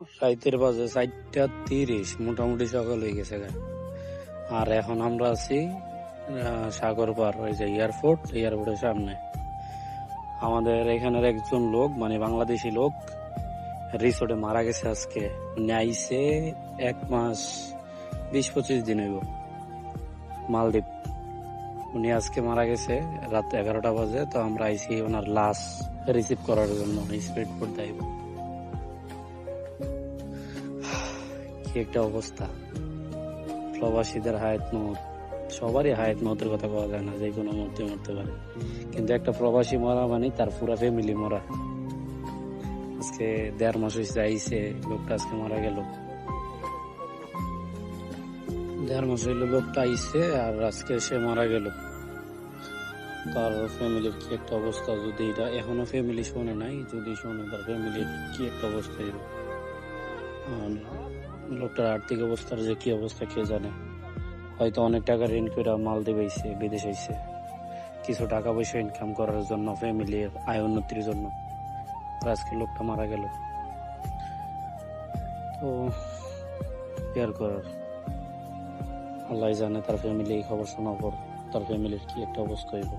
রাইতের বাজে 4:30, মোটামুটি সকাল হয়ে গেছে গা। আর এখন আমরা আছি সাগর পার, ওই যে এয়ারপোর্টের সামনে। আমাদের এখানের একজন লোক, মানে বাংলাদেশি লোক, রিসোর্টে মারা গেছে আজকে। উনি আইসে 1 মাস 20-25 দিন হইব, মালদ্বীপ। উনি আজকে মারা গেছে রাত 11টা বাজে। তো আমরা আইসি ওনার লাশ রিসিভ করার জন্য স্পিড বোট যাইব। কি একটা অবস্থা! প্রবাসীদের হায়াত মৌত, সবারই হায়াত মৌতের কথা বলা যায় না, যে কোনো মুহূর্তে মরতে পারে। কিন্তু একটা প্রবাসী মরা মানে তার পুরা ফ্যামিলি মরা। আজকে 1.5 মাস হয়েছে আইসে, লোকটা আজকে মারা গেল। 1.5 মাস হইলো লোকটা আইসে, আর আজকে সে মারা গেল। তার ফ্যামিলির কি একটা অবস্থা! যদি এটা এখনো ফ্যামিলি শোনে নাই, যদি শোনে তার ফ্যামিলির কি একটা অবস্থা হইব। আর লোকটার আর্থিক অবস্থার যে কি অবস্থা কে জানে। হয়তো অনেক টাকা ঋণ করে মালদ্বীপ আইছে, বিদেশ আইছে কিছু টাকা পয়সা ইনকাম করার জন্য, ফ্যামিলির আয় উন্নতির জন্য। আর আজকে লোকটা মারা গেল। তো কেয়ার করার, আল্লাহ জানে তার ফ্যামিলি খবর শোনার পর তার ফ্যামিলির কি একটা অবস্থা হইব।